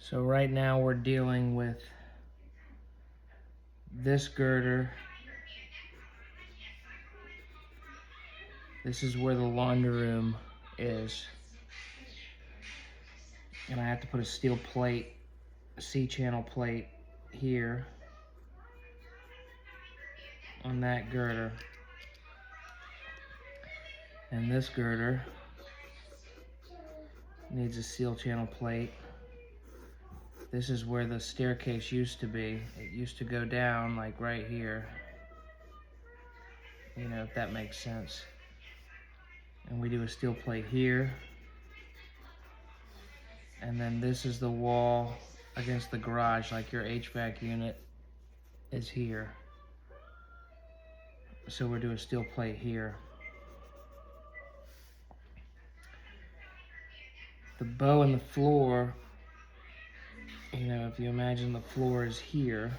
So right now we're dealing with this girder. This is where the laundry room is. And I have to put a steel plate, a C-channel plate here on that girder. And this girder needs a steel channel plate. This is where the staircase used to be. It used to go down like right here. You know, if that makes sense. And we do a steel plate here. And then this is the wall against the garage, like your HVAC unit is here. So we're doing a steel plate here. The bow in the floor, you know, if you imagine the floor is here,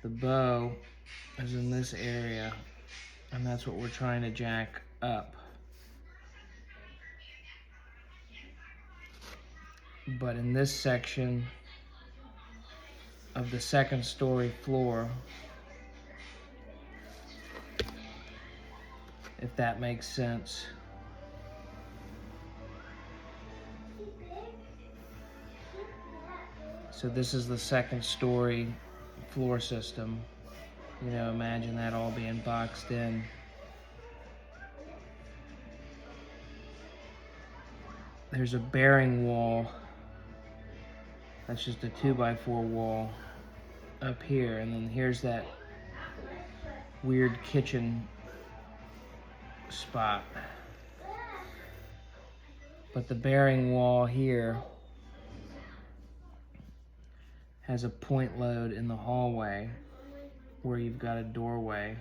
the bow is in this area, and that's what we're trying to jack up. But in this section of the second story floor, if that makes sense, so this is the second story floor system. You know, imagine that all being boxed in. There's a bearing wall. That's just a 2x4 wall up here. And then here's that weird kitchen spot. But the bearing wall here has a point load in the hallway where you've got a doorway,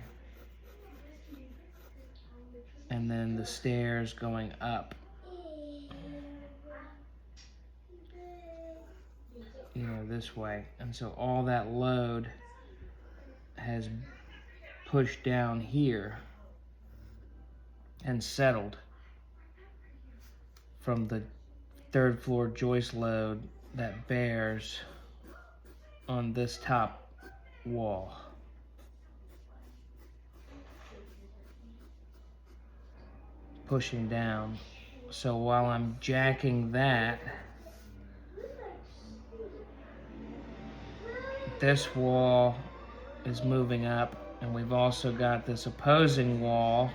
and then the stairs going up, you know, this way. And so all that load has pushed down here and settled from the third floor joist load that bears on this top wall. Pushing down. So while I'm jacking that, this wall is moving up, and we've also got this opposing wall,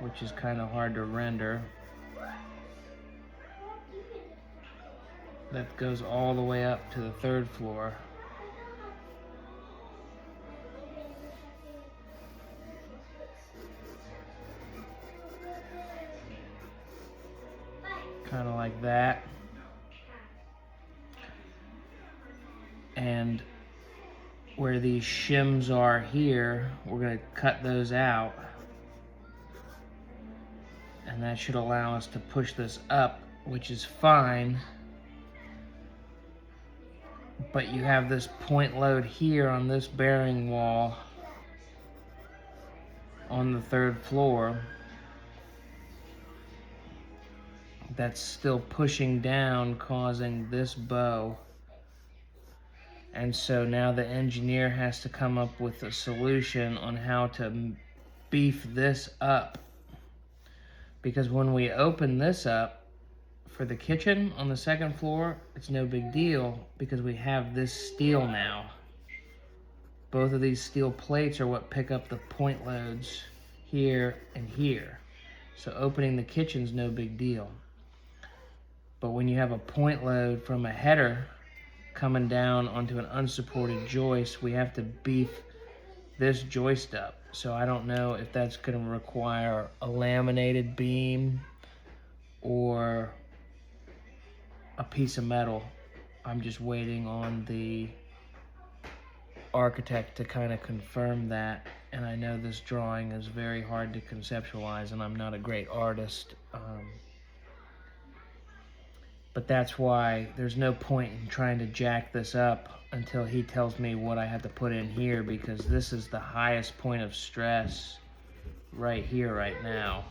which is kind of hard to render, that goes all the way up to the third floor. Kind of like that. And where these shims are here, we're going to cut those out. And that should allow us to push this up, which is fine. But you have this point load here on this bearing wall on the third floor that's still pushing down, causing this bow. And so now the engineer has to come up with a solution on how to beef this up. Because when we open this up for the kitchen on the second floor, it's no big deal because we have this steel now. Both of these steel plates are what pick up the point loads here and here. So opening the kitchen's no big deal. But when you have a point load from a header coming down onto an unsupported joist, we have to beef this joist up. So I don't know if that's going to require a laminated beam or a piece of metal. I'm just waiting on the architect to kind of confirm that. And I know this drawing is very hard to conceptualize, and I'm not a great artist. But that's why there's no point in trying to jack this up until he tells me what I have to put in here, because this is the highest point of stress right here, right now.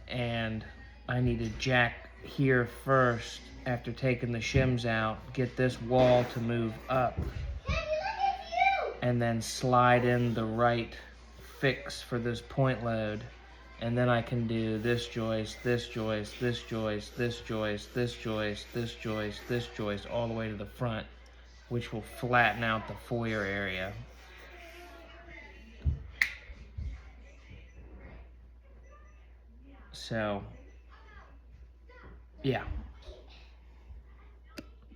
And I need to jack here first after taking the shims out, get this wall to move up, and then slide in the right fix for this point load. And then I can do this joist, this joist, this joist, this joist, this joist, this joist, this joist, all the way to the front, which will flatten out the foyer area. So, yeah.